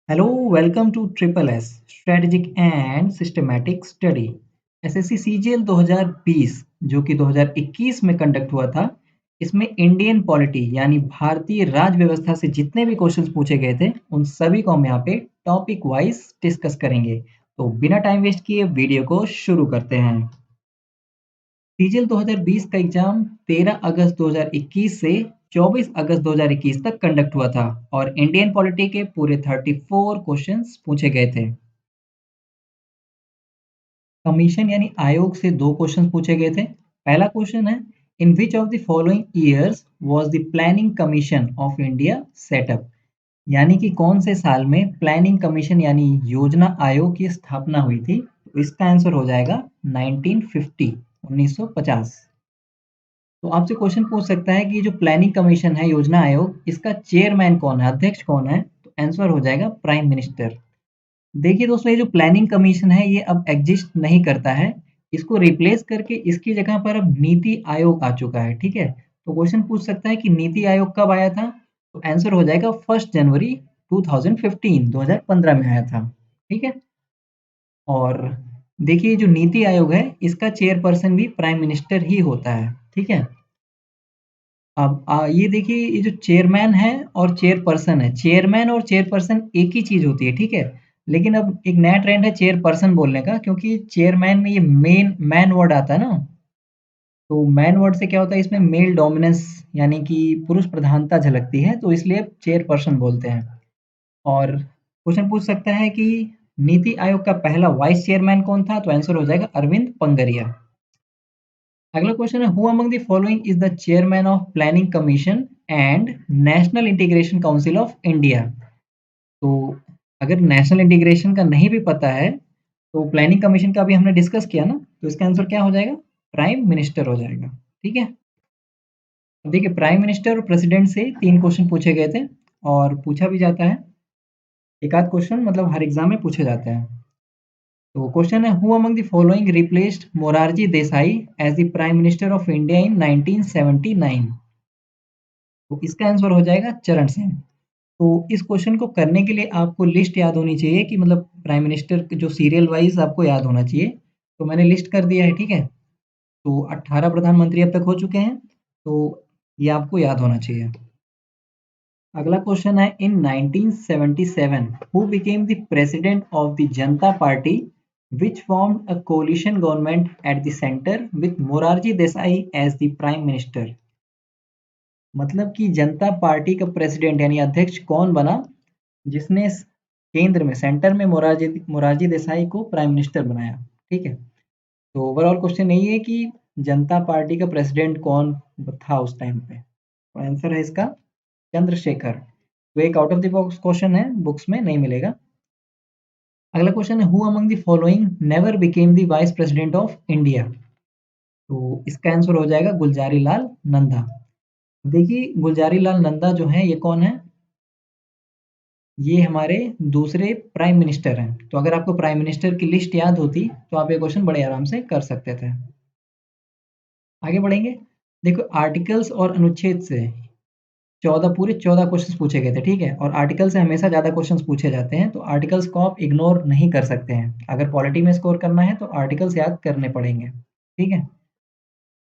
Hello, welcome to triple S strategic and systematic study. SSC CGL 2020 जो कि 2021 में conduct हुआ था। इसमें इंडियन पॉलिटी यानी भारतीय राज व्यवस्था से जितने भी क्वेश्चंस पूछे गए थे उन सभी को हम यहाँ पे टॉपिक वाइज डिस्कस करेंगे। तो बिना टाइम वेस्ट किए वीडियो को शुरू करते हैं। सीजीएल 2020 का एग्जाम 13 अगस्त 2021 से 24 अगस्त 2021 तक कंडक्ट हुआ था और इंडियन पॉलिटी के पूरे 34 क्वेश्चंस पूछे गए थे। कमीशन यानी आयोग से दो क्वेश्चन पूछे गए थे। पहला क्वेश्चन है, in which of the following years was the planning commission of India set up. यानी कि कौन से साल में प्लानिंग कमीशन यानी योजना आयोग की स्थापना हुई थी। तो इसका आंसर हो जाएगा 1950 1950। तो आपसे क्वेश्चन पूछ सकता है कि ये जो प्लानिंग कमीशन है योजना आयोग इसका चेयरमैन कौन है, अध्यक्ष कौन है। तो आंसर हो जाएगा प्राइम मिनिस्टर। देखिए दोस्तों, ये जो प्लानिंग कमीशन है ये अब एग्जिस्ट नहीं करता है। इसको रिप्लेस करके इसकी जगह पर अब नीति आयोग आ चुका है। ठीक है, तो क्वेश्चन पूछ सकता है कि नीति आयोग कब आया था। तो आंसर हो जाएगा 1 जनवरी 2015 2015 में आया था। ठीक है, और देखिए जो नीति आयोग है इसका चेयरपर्सन भी प्राइम मिनिस्टर ही होता है। ठीक है, अब ये देखिए ये जो चेयरमैन है और चेयरपर्सन है, चेयरमैन और चेयरपर्सन एक ही चीज होती है। ठीक है, लेकिन अब एक नया ट्रेंड है चेयरपर्सन बोलने का, क्योंकि चेयरमैन में ये मेन मैन वर्ड आता है ना। तो मैन वर्ड से क्या होता है, इसमें मेल डोमिनेंस यानी कि पुरुष प्रधानता झलकती है, तो इसलिए चेयरपर्सन बोलते हैं। और क्वेश्चन पूछ सकता है कि नीति आयोग का पहला वाइस चेयरमैन कौन था। तो आंसर हो जाएगा अरविंद पंगरिया। अगला क्वेश्चन है, who among the following is the chairman of planning commission and national integration council of India. तो अगर नेशनल इंटीग्रेशन का नहीं भी पता है तो प्लानिंग कमीशन का भी हमने डिस्कस किया ना, तो इसका आंसर क्या हो जाएगा, प्राइम मिनिस्टर हो जाएगा। ठीक है, तो देखिए प्राइम मिनिस्टर और प्रेसिडेंट से तीन क्वेश्चन पूछे गए थे और पूछा भी जाता है। एक आध क्वेश्चन मतलब हर एग्जाम में पूछे जाते हैं। तो क्वेश्चन है, who among the following replaced Morarji Desai as the prime minister of India in 1979। तो इसका आंसर हो जाएगा चरण सिंह। तो इस क्वेश्चन को करने के लिए आपको लिस्ट याद होनी चाहिए कि मतलब प्राइम मिनिस्टर जो सीरियल वाइज आपको याद होना चाहिए। तो मैंने लिस्ट कर दिया है। ठीक है, तो 18 प्रधानमंत्री अब तक हो चुके हैं, तो ये आपको याद होना चाहिए। अगला क्वेश्चन है, इन 1977 who became the president of the Janata party which formed a coalition government at the center with Morarji Desai as the prime minister। मतलब कि जनता पार्टी का प्रेसिडेंट यानी अध्यक्ष कौन बना जिसने केंद्र में सेंटर में मोरारजी मोरारजी देसाई को प्राइम मिनिस्टर बनाया। ठीक है, तो ओवरऑल क्वेश्चन यही है कि जनता पार्टी का प्रेसिडेंट कौन था उस टाइम पे। तो आंसर है इसका चंद्रशेखर। तो एक out of the box question है, बुक्स में नहीं मिलेगा। अगला क्वेश्चन है, who among the following never became the vice president of India. तो इसका आंसर हो जाएगा गुलजारी लाल नंदा। देखिए गुलजारी लाल नंदा जो है ये कौन है, ये हमारे दूसरे प्राइम मिनिस्टर हैं। तो अगर आपको प्राइम मिनिस्टर की लिस्ट याद होती तो आप ये क्वेश्चन बड़े आराम से कर सकते थे। आगे बढ़ेंगे। देखो आर्टिकल्स और अनुच्छेद से 14 पूरे 14 क्वेश्चंस पूछे गए थे। ठीक है, और आर्टिकल से हमेशा ज़्यादा क्वेश्चंस पूछे जाते हैं, तो आर्टिकल्स को आप इग्नोर नहीं कर सकते हैं। अगर पॉलिटी में स्कोर करना है तो आर्टिकल्स याद करने पड़ेंगे। ठीक है,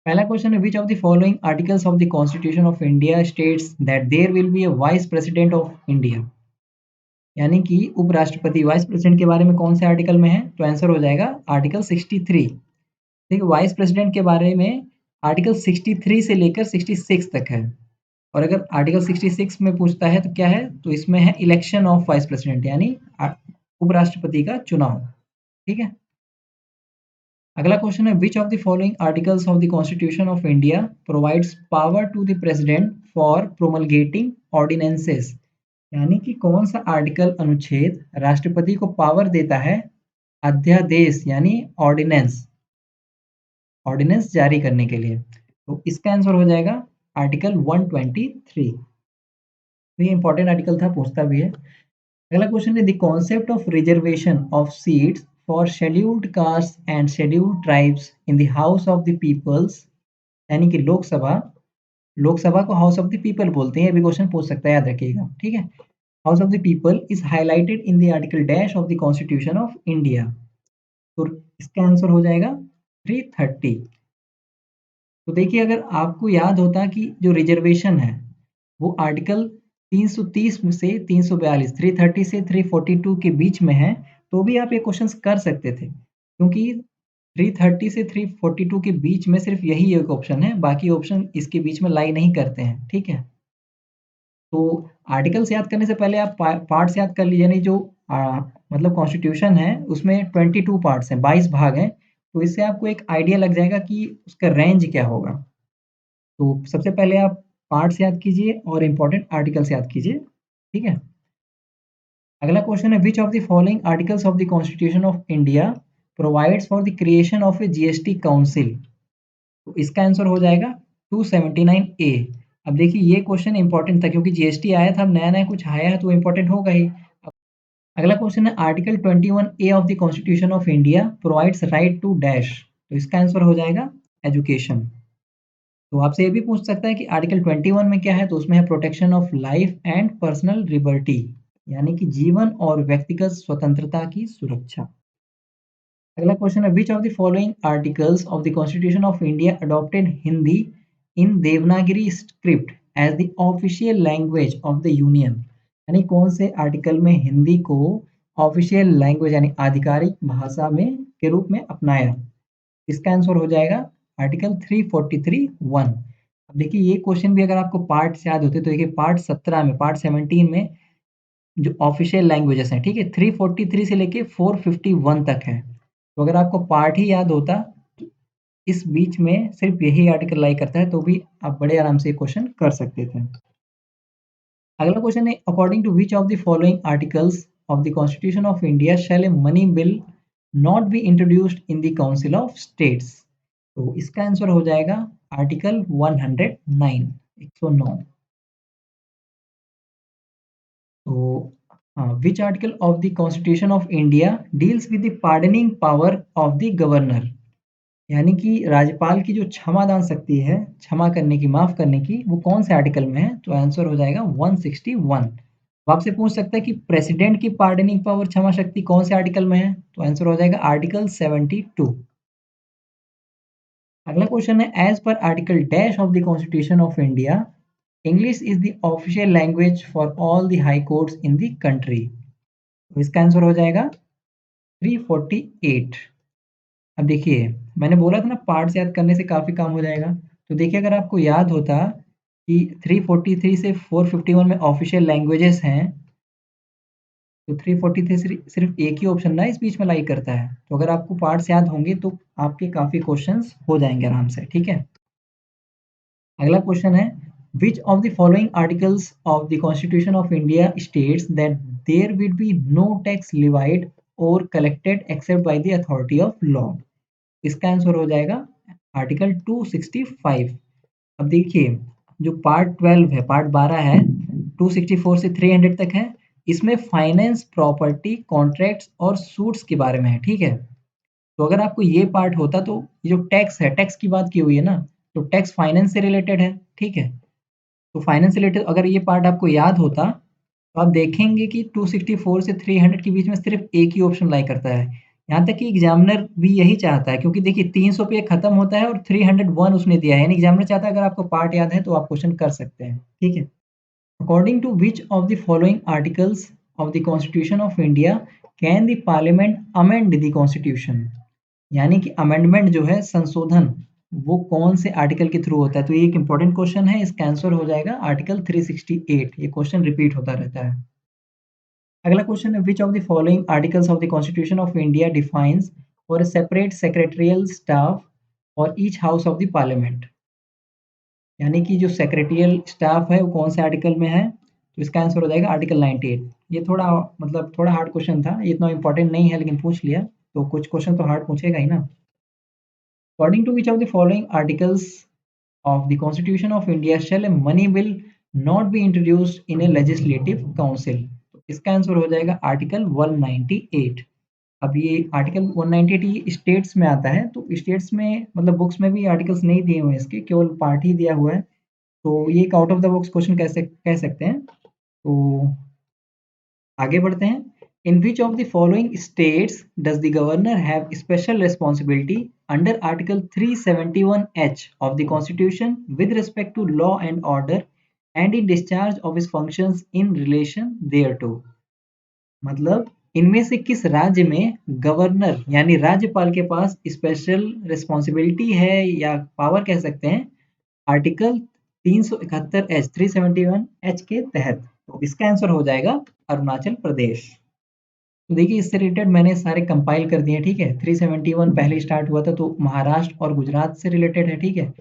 पहला क्वेश्चन है, which of the following articles of the constitution of India states that there will be a vice president of India. यानी कि उपराष्ट्रपति वाइस प्रेसिडेंट के बारे में कौन से आर्टिकल में है। तो आंसर हो जाएगा आर्टिकल 63। देखिए वाइस प्रेसिडेंट के बारे में आर्टिकल 63 से लेकर 66 तक है। और अगर आर्टिकल 66 में पूछता है तो क्या है, तो इसमें है इलेक्शन ऑफ वाइस प्रेसिडेंट यानी उपराष्ट्रपति का चुनाव। ठीक है, अगला क्वेश्चन है, which of the following articles of the constitution of India provides power to the president for promulgating ordinances. यानी कि कौन सा आर्टिकल अनुच्छेद राष्ट्रपति को पावर देता है अध्यादेश यानी ऑर्डिनेंस ऑर्डिनेंस जारी करने के लिए। तो इसका आंसर हो जाएगा आर्टिकल 123। तो ये इंपॉर्टेंट आर्टिकल था, पूछता भी है। अगला क्वेश्चन है, the concept of reservation of seats for scheduled caste and scheduled tribes in the house of the peoples. यानी कि लोकसभा, लोकसभा को हाउस ऑफ द पीपल बोलते हैं। ये भी क्वेश्चन पूछ सकता है, याद रखिएगा। ठीक है, house of the people is highlighted in the article dash of the constitution of India. तो इसका आंसर हो जाएगा 330। तो देखिए अगर आपको याद होता कि जो रिजर्वेशन है वो आर्टिकल 330 में से 342 330 से 342 के बीच में है, तो भी आप ये क्वेश्चंस कर सकते थे, क्योंकि 330 से 342 के बीच में सिर्फ यही एक ऑप्शन है, बाकी ऑप्शन इसके बीच में लाई नहीं करते हैं। ठीक है, तो आर्टिकल्स याद करने से पहले आप पार्ट्स याद कर लीजिए। नहीं जो मतलब कॉन्स्टिट्यूशन है उसमें 22 पार्ट्स हैं, 22 भाग हैं, तो इससे आपको एक आइडिया लग जाएगा कि उसका रेंज क्या होगा। तो सबसे पहले आप पार्ट्स याद कीजिए और इम्पोर्टेंट आर्टिकल्स याद कीजिए। ठीक है, अगला क्वेश्चन है which of the following articles of the constitution of India provides for the creation of A GST council. तो इसका आंसर हो जाएगा 279 ए। अब देखिए ये क्वेश्चन इंपॉर्टेंट था क्योंकि जीएसटी आया था, अब नया नया कुछ आया है तो इंपॉर्टेंट होगा ही। अगला क्वेश्चन है article 21 A of the constitution of India provides right to dash. तो इसका आंसर हो जाएगा एजुकेशन। तो आपसे ये भी पूछ सकता है कि आर्टिकल 21 में क्या है, तो उसमें है protection of life and personal liberty, यानी कि जीवन और व्यक्तिगत स्वतंत्रता की सुरक्षा। अगला क्वेश्चन है which of the following articles of the constitution of India adopted Hindi in Devanagari script as the official language of the union. यानी कौन से आर्टिकल में हिंदी को ऑफिशियल लैंग्वेज यानी आधिकारिक भाषा में के रूप में अपनाया। इसका आंसर हो जाएगा आर्टिकल 343(1). अब देखिए ये क्वेश्चन भी अगर आपको पार्ट याद होते तो देखिए पार्ट 17 में, पार्ट 17 में जो ऑफिशियल लैंग्वेजेस हैं, ठीक है, 343 से लेके 451 तक है। तो अगर आपको पार्ट ही याद होता तो इस बीच में सिर्फ यही आर्टिकल लाई करता है, तो भी आप बड़े आराम से क्वेश्चन कर सकते थे। अगला क्वेश्चन है according to which of the following articles of the constitution of India shall a money bill not be introduced in the council of states. तो इसका आंसर हो जाएगा आर्टिकल 109, 109। तो which article of the constitution of India deals with the pardoning power of the governor. यानी कि राज्यपाल की जो क्षमादान शक्ति है, क्षमा करने की, माफ करने की, वो कौन से आर्टिकल में है, तो आंसर हो जाएगा 161। तो आपसे पूछ सकता है कि प्रेसिडेंट की पार्डनिंग पावर, क्षमा शक्ति कौन से आर्टिकल में है, तो आंसर हो जाएगा आर्टिकल 72। अगला क्वेश्चन है as per article dash of the constitution of India English is the official language for all the high courts in the country. तो इसका आंसर हो जाएगा 348। अब देखिए मैंने बोला था ना पार्ट्स याद करने से काफ़ी काम हो जाएगा। तो देखिए अगर आपको याद होता कि 343 से 451 में ऑफिशियल लैंग्वेजेस हैं, तो 343 सिर्फ एक ही ऑप्शन ना इस बीच में लाई करता है। तो अगर आपको पार्ट्स याद होंगे तो आपके काफ़ी क्वेश्चंस हो जाएंगे आराम से। ठीक है, अगला क्वेश्चन है which of the following articles of the constitution of India states that there will be no tax levied or collected except by the authority of law. इसका आंसर हो जाएगा आर्टिकल 265। अब देखिए जो पार्ट 12 है, पार्ट 12 है, 264 से 300 तक है, इसमें फाइनेंस, प्रॉपर्टी, कॉन्ट्रैक्ट्स और सूट्स के बारे में है। ठीक है, तो अगर आपको ये पार्ट होता तो ये जो टैक्स है, टैक्स की बात की हुई है ना, तो टैक्स फाइनेंस से रिलेटेड है। ठीक है, तो फाइनेंस से रिलेटेड अगर ये पार्ट आपको याद होता तो आप देखेंगे कि 264 से 300 के बीच में सिर्फ एक ही ऑप्शन लाई करता है। यहाँ तक कि एग्जामिनर भी यही चाहता है, क्योंकि देखिए 300 पे खत्म होता है और 301 उसने दिया है, यानी एग्जामिनर चाहता है अगर आपको पार्ट याद है तो आप क्वेश्चन कर सकते हैं। ठीक है, according to which of the following articles of the constitution of India can the parliament amend the constitution. यानी कि अमेंडमेंट जो है, संशोधन, वो कौन से आर्टिकल के थ्रू होता है, तो ये एक इंपॉर्टेंट क्वेश्चन है। इसका आंसर हो जाएगा आर्टिकल 368। ये क्वेश्चन रिपीट होता रहता है। अगला क्वेश्चन है which of the following articles of the constitution of India defines for separate secretarial staff for each house of the parliament. यानी कि जो सेक्रेटरियल स्टाफ है वो कौन से आर्टिकल में है, तो इसका आंसर हो जाएगा आर्टिकल 98। ये थोड़ा मतलब थोड़ा हार्ड क्वेश्चन था, ये इतना इंपॉर्टेंट नहीं है लेकिन पूछ लिया, तो कुछ क्वेश्चन तो हार्ड पूछेगा ही ना। According to which of the following articles of the Constitution of India shall a money bill not be introduced in a legislative council। तो इसका आंसर हो जाएगा आर्टिकल 198। अब ये आर्टिकल 198 ये स्टेट्स में आता है, तो स्टेट्स में मतलब बुक्स में भी आर्टिकल्स नहीं दिए हुए हैं इसके, केवल पार्ट ही दिया हुआ है। तो ये एक out of the box question कह सकते हैं। तो आगे बढ़ते हैं। In which of the following states does the governor have special responsibility under article 371H of the constitution with respect to law and order and in discharge of his functions in relation thereto. मतलब इनमें से किस राज्य में governor यानी राज्यपाल के पास special responsibility है या पावर कह सकते हैं आर्टिकल 371 एच 371 एच के तहत। तो इसका आंसर हो जाएगा अरुणाचल प्रदेश। तो देखिए इससे रिलेटेड मैंने सारे कंपाइल कर दिए, ठीक है। 371 पहले स्टार्ट हुआ था तो महाराष्ट्र और गुजरात से रिलेटेड है, ठीक है।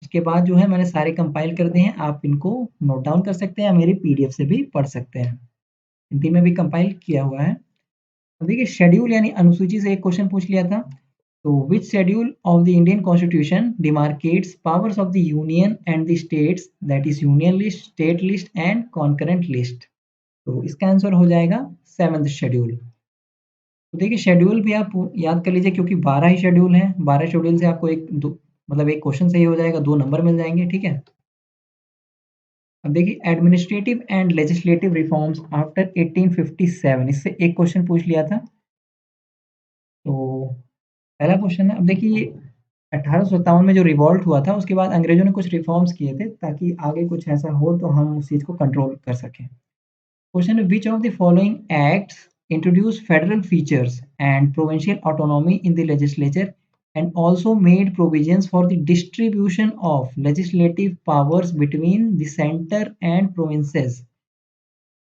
उसके बाद जो है मैंने सारे कंपाइल कर दिए हैं, आप इनको नोट डाउन कर सकते हैं या मेरी पीडीएफ से भी पढ़ सकते हैं। हिंदी में भी कंपाइल किया हुआ है। अब देखिए शेड्यूल यानी अनुसूची से एक क्वेश्चन पूछ लिया था। तो which schedule of the Indian constitution demarcates powers of the union and the states, that is union list, state list and concurrent list. तो इसका आंसर हो जाएगा 7th शेड्यूल। तो देखिए शेड्यूल भी आप याद कर लीजिए क्योंकि 12 ही शेड्यूल हैं। 12 शेड्यूल से आपको एक दो मतलब एक क्वेश्चन सही हो जाएगा, 2 नंबर मिल जाएंगे, ठीक है। अब देखिए administrative and legislative reforms after 1857, इससे एक क्वेश्चन पूछ लिया था। तो पहला क्वेश्चन है, अब देखिए 1857 में जो रिवॉल्ट हुआ था उसके बाद अंग्रेजों ने कुछ रिफॉर्म्स किए थे ताकि आगे कुछ ऐसा हो तो हम उस चीज़ को कंट्रोल कर सकें। क्वेश्चन है which of the following acts introduced federal features and provincial autonomy in the legislature and also made provisions for the distribution of legislative powers between the center and provinces।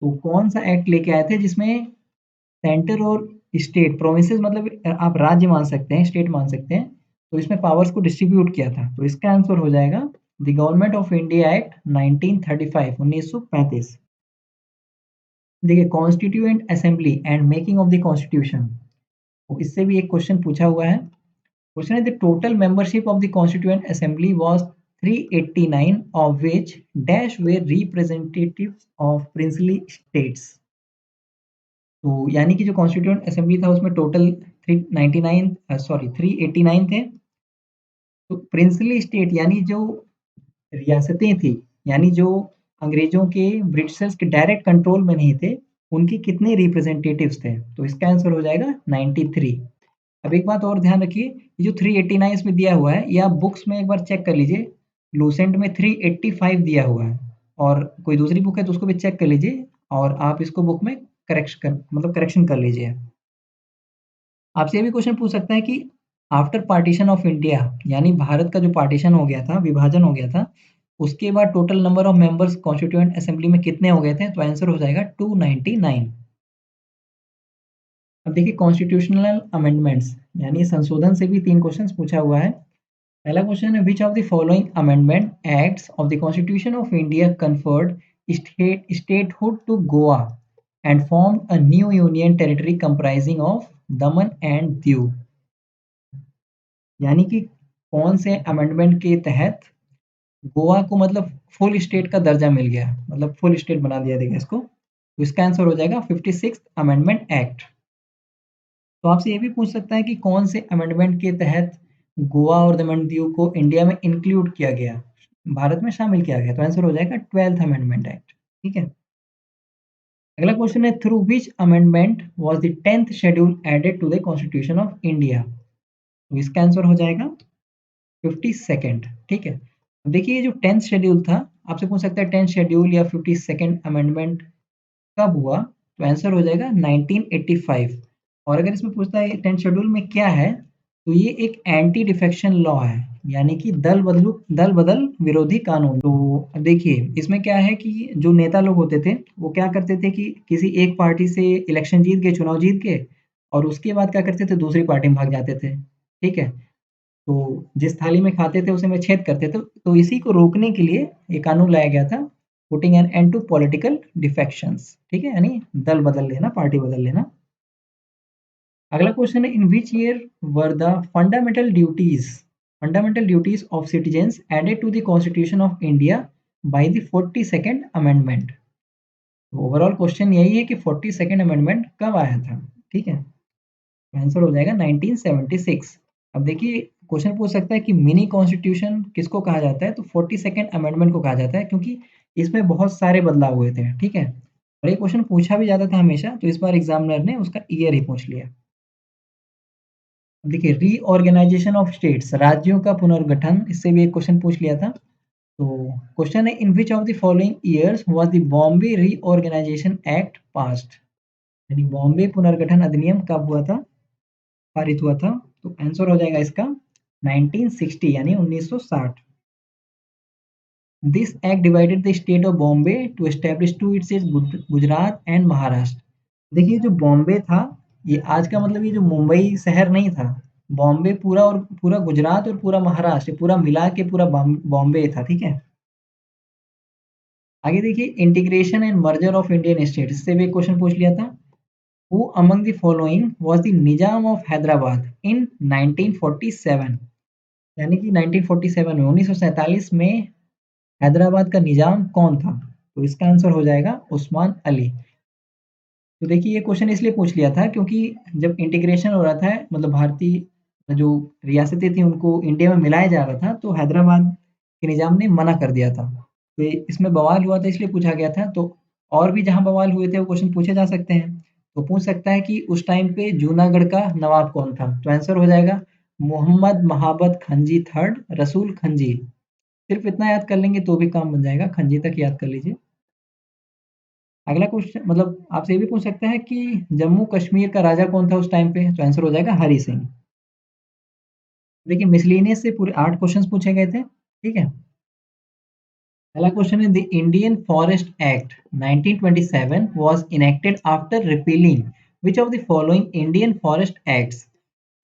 तो कौन सा act लेके आए थे जिसमें centre और state, provinces मतलब आप राज्य मान सकते हैं, स्टेट मान सकते हैं, तो इसमें पावर्स को डिस्ट्रीब्यूट किया था। तो इसका आंसर हो जाएगा the government of India act 1935 1935। देखिए constituent assembly and making of the constitution, तो इससे भी एक क्वेश्चन पूछा हुआ है। क्वेश्चन है the total membership of the constituent assembly was 389 of which dash were representatives of princely states. तो यानी कि जो कॉन्स्टिट्यूएंट असेंबली था उसमें टोटल 389 थे। तो प्रिंसली स्टेट यानी जो रियासतें थी, यानी जो अंग्रेजों के ब्रिटिशर्स के डायरेक्ट कंट्रोल में नहीं थे, उनके कितने रिप्रेजेंटेटिव्स थे। तो इसका आंसर हो जाएगा 93। अब एक बात और ध्यान रखिए, ये जो 389 इसमें दिया हुआ है ये आप बुक्स में एक बार चेक कर लीजिए। लूसेंट में 385 दिया हुआ है और कोई दूसरी बुक है तो उसको भी चेक कर लीजिए और आप इसको बुक में करेक्शन कर लीजिए। आपसे ये भी क्वेश्चन पूछ सकता है कि आफ्टर पार्टीशन ऑफ इंडिया यानी भारत का जो पार्टीशन हो गया था, विभाजन हो गया था, उसके बाद total number of members constituent assembly में कितने हो गए थे। तो आंसर हो जाएगा 299। अब देखिए कॉन्स्टिट्यूशनल अमेंडमेंट्स यानी संशोधन से भी 3 क्वेश्चंस पूछा हुआ है। पहला क्वेश्चन है which of the following amendment acts of the constitution of India conferred statehood to Goa and formed a new union territory comprising of Daman and Diu. यानी कि कौन से अमेंडमेंट के तहत गोवा को मतलब फुल स्टेट का दर्जा मिल गया, मतलब फुल स्टेट बना दिया गया इसको। तो इसका आंसर हो जाएगा 56th अमेंडमेंट एक्ट। तो आपसे ये भी पूछ सकता है कि कौन से अमेंडमेंट के तहत गोवा और दमन दीव को इंडिया में इंक्लूड किया गया, भारत में शामिल किया गया। तो आंसर हो जाएगा 12th अमेंडमेंट एक्ट, ठीक है। अगला क्वेश्चन है through which amendment was the 10th schedule added to the constitution of India. तो इसका आंसर हो जाएगा 52nd, ठीक है। अब देखिए ये जो 10th शेड्यूल था, आपसे पूछ सकता है 10th शेड्यूल या 52nd अमेंडमेंट कब हुआ। तो आंसर हो जाएगा 1985। और अगर इसमें पूछता है 10th शेड्यूल में क्या है, तो ये एक एंटी डिफेक्शन लॉ है, यानी कि दल बदल विरोधी कानून। तो देखिए इसमें क्या है कि जो नेता लोग होते थे वो क्या करते थे कि किसी एक पार्टी से इलेक्शन जीत के, चुनाव जीत के, और उसके बाद क्या करते थे दूसरी पार्टी में भाग जाते थे, ठीक है। तो जिस थाली में खाते थे उसे में छेद करते थे। तो इसी को रोकने के लिए ये कानून लाया गया था, putting an end to political defections, ठीक है, यानी दल बदल लेना, पार्टी बदल लेना। अगला क्वेश्चन है in which year were the fundamental duties of citizens added to the constitution of India by the 42nd amendment. Overall question यही है कि 42nd अमेंडमेंट कब आया था, ठीक है। आंसर हो जाएगा 1976। अब देखिए क्वेश्चन पूछ सकता है कि मिनी कॉन्स्टिट्यूशन किसको कहा जाता है। तो 42nd अमेंडमेंट को कहा जाता है क्योंकि इसमें बहुत सारे बदलाव हुए थे, ठीक है। और ये क्वेश्चन पूछा भी जाता था हमेशा, तो इस बार एग्जामिनर ने उसका ईयर ही पूछ लिया। अब देखिए रीऑर्गेनाइजेशन ऑफ स्टेट्स, राज्यों का पुनर्गठन, इससे भी एक क्वेश्चन पूछ लिया था। तो क्वेश्चन है, in which of the following years was the Bombay reorganisation act passed, यानी बॉम्बे पुनर्गठन अधिनियम कब हुआ था, पारित हुआ था। तो आंसर हो जाएगा इसका 1960 यानी 1960। This act divided the state of Bombay to establish to its Gujarat and Maharashtra. देखिए जो बॉम्बे था, ये आज का मतलब ये जो मुंबई शहर नहीं था, बॉम्बे पूरा और पूरा गुजरात और पूरा महाराष्ट्र पूरा मिला के पूरा बॉम्बे था, ठीक है। आगे देखिए integration and merger of Indian state, इससे भी एक क्वेश्चन पूछ लिया था। Who among the following was the Nizam of Hyderabad in 1947, यानी कि 1947 में 1947 में हैदराबाद का निजाम कौन था। तो इसका आंसर हो जाएगा उस्मान अली। तो देखिए ये क्वेश्चन इसलिए पूछ लिया था क्योंकि जब इंटीग्रेशन हो रहा था, मतलब भारतीय जो रियासतें थी उनको इंडिया में मिलाया जा रहा था, तो हैदराबाद के निजाम ने मना कर दिया था। तो इसमें बवाल हुआ था इसलिए पूछा गया था। तो और भी जहाँ बवाल हुए थे वो क्वेश्चन पूछे जा सकते हैं। तो पूछ सकता है कि उस टाइम पे जूनागढ़ का नवाब कौन था। तो आंसर हो जाएगा मोहम्मद महाबत खंजी थर्ड रसूल खंजी। सिर्फ इतना याद कर लेंगे तो भी काम बन जाएगा, खंजी तक याद कर लीजिए। अगला क्वेश्चन मतलब आपसे ये भी पूछ सकता है कि जम्मू कश्मीर का राजा कौन था उस टाइम पे। तो आंसर हो जाएगा हरि सिंह। देखिए मिसलेनियस से पूरे 8 क्वेश्चंस पूछे गए थे, ठीक है। पहला क्वेश्चन है, the Indian forest act 1927 was enacted after repealing which of the following Indian forest acts,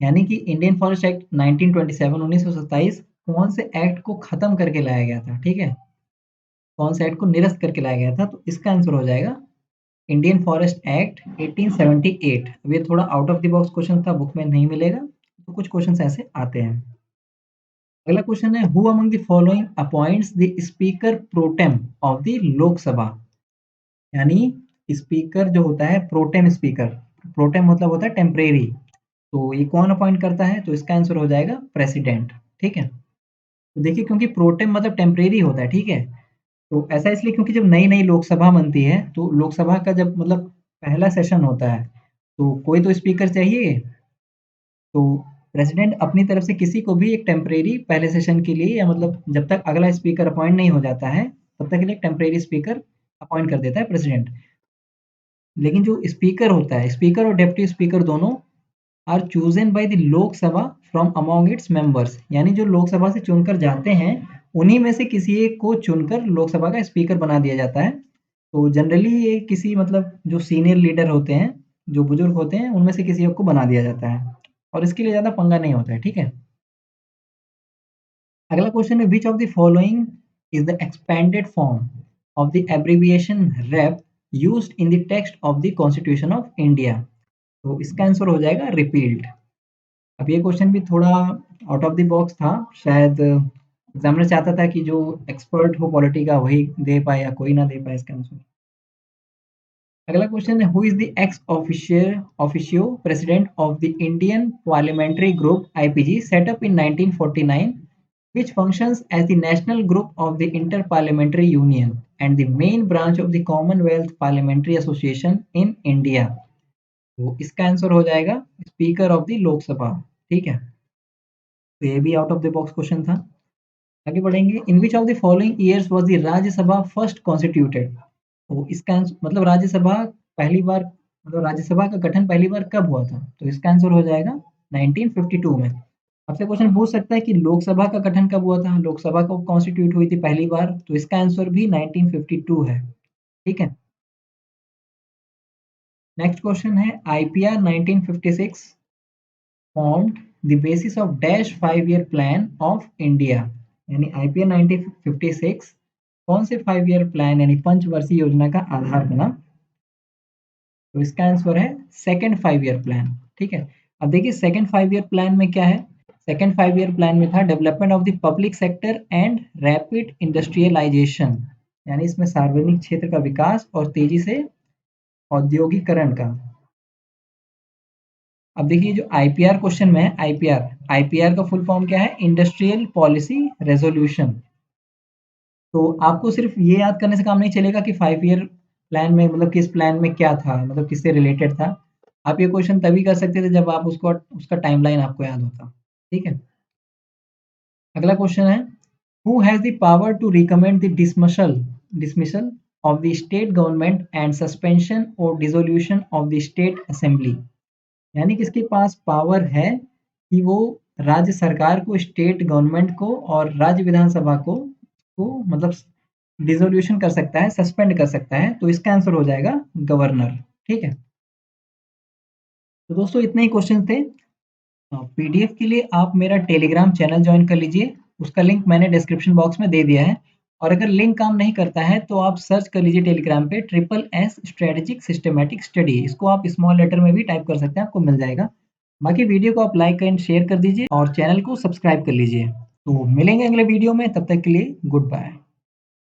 यानी कि इंडियन फॉरेस्ट एक्ट 1927 1927 कौन से एक्ट को खत्म करके लाया गया था, ठीक है। कौन से एक्ट को निरस्त करके लाया गया था। तो इसका आंसर हो जाएगा इंडियन फॉरेस्ट एक्ट 1878। अब ये थोड़ा out of the box question था, बुक में नहीं मिलेगा, तो कुछ क्वेश्चन ऐसे आते हैं। अगला क्वेश्चन है, who among the following appoints the speaker pro tem of the Lok Sabha, यानी स्पीकर जो होता है प्रोटेम स्पीकर, प्रोटेम मतलब होता है टेम्परेरी, तो ये कौन अपॉइंट करता है। तो इसका आंसर हो जाएगा प्रेसिडेंट, ठीक है। तो देखिए क्योंकि प्रोटेम मतलब टेम्परेरी होता है, ठीक है। तो ऐसा इसलिए क्योंकि जब नई-नई लोकसभा बनती है, तो लोकसभा का जब मतलब पहला सेशन होता है, तो कोई तो स्पीकर चाहिए। तो प्रेसिडेंट अपनी तरफ से किसी को भी एक टेम्परेरी पहले सेशन के लिए, या मतलब जब तक अगला स्पीकर अपॉइंट नहीं हो जाता है, तब तक के लिए एक टेम्परेरी स्पीकर अपॉइंट कर देता है प्रेसिडेंट। लेकिन जो स्पीकर होता है, स्पीकर और डिप्टी स्पीकर दोनों are chosen by the Lok Sabha from among its members, यानी जो लोकसभा से चुनकर जाते हैं, उन्हीं में से किसी एक को चुनकर लोकसभा का स्पीकर बना दिया जाता है। तो जनरली ये किसी मतलब जो सीनियर लीडर होते हैं, जो बुजुर्ग होते हैं, उनमें से किसी एक को बना दिया जाता है और इसके लिए ज़्यादा पंगा नहीं होता है, ठीक है। अगला क्वेश्चन है, which of the following is the expanded form of the abbreviation rape used in the text of the constitution of India. तो इसका आंसर हो जाएगा रिपील्ड। अब ये क्वेश्चन भी थोड़ा आउट ऑफ द बॉक्स था, शायद एग्जामिनर चाहता था कि जो एक्सपर्ट हो पॉलिटी का वही दे पाए या कोई ना दे पाए इसका आंसर। अगला क्वेश्चन है, who is the ex officio president of the Indian parliamentary group IPG set up in 1949 which functions as the national group of the Inter-Parliamentary Union and the main branch of the Commonwealth Parliamentary Association in India। तो इसका answer हो जाएगा speaker of the Lok Sabha, ठीक है। तो ये भी out of the box question था। आगे बढ़ेंगे, in which of the following years was the Rajya Sabha first constituted. तो इसका मतलब राज्यसभा पहली बार, मतलब राज्यसभा का गठन पहली बार कब हुआ था। तो इसका आंसर हो जाएगा 1952 में। आपसे क्वेश्चन पूछ सकता है कि लोकसभा का गठन कब हुआ था, लोकसभा कब कॉन्स्टिट्यूट हुई थी पहली बार। तो इसका आंसर भी 1952 है, ठीक है। नेक्स्ट क्वेश्चन है, IPR 1956 formed the basis of dash 5 year plan of India, यानी आईपीआर 1956 कौन से 5 ईयर प्लान यानी पंचवर्षीय योजना का आधार बना। तो इसका आंसर है सेकंड 5 ईयर प्लान, ठीक है। अब देखिए सेकंड 5 ईयर प्लान में क्या है। सेकंड 5 ईयर प्लान में था development of the public sector and rapid industrialisation, यानी इसमें सार्वजनिक क्षेत्र का विकास और तेजी से औद्योगिकरण का। अब देखिए जो आईपीआर क्वेश्चन में है, आईपीआर आईपीआर का फुल फॉर्म क्या है, इंडस्ट्रियल पॉलिसी रेजोल्यूशन। तो आपको सिर्फ ये याद करने से काम नहीं चलेगा कि 5 ईयर प्लान में मतलब किस प्लान में क्या था, मतलब किससे रिलेटेड था। आप ये क्वेश्चन तभी कर सकते थे जब आप उसको उसका टाइमलाइन आपको याद होता। ठीक है? अगला क्वेश्चन है, who has the power to recommend the dismissal of the state government and suspension or dissolution of the state assembly. यानी किसके पास पावर है कि वो राज्य सरकार को, स्टेट गवर्नमेंट को और राज्य विधानसभा को मतलब डिसोल्यूशन कर सकता है, सस्पेंड कर सकता है। तो इसका आंसर हो जाएगा गवर्नर। ठीक है? तो दोस्तों इतने ही क्वेश्चन थे। पीडीएफ के लिए आप मेरा टेलीग्राम चैनल ज्वाइन कर लीजिए, उसका लिंक मैंने डिस्क्रिप्शन बॉक्स में दे दिया है। और अगर लिंक काम नहीं करता है तो आप सर्च कर लीजिए टेलीग्राम पे triple S strategic systematic study, इसको आप स्मॉल लेटर में भी टाइप कर सकते हैं, आपको मिल जाएगा। बाकी वीडियो को आप लाइक एंड शेयर कर दीजिए और चैनल को सब्सक्राइब कर लीजिए। तो मिलेंगे अगले वीडियो में, तब तक के लिए गुड बाय।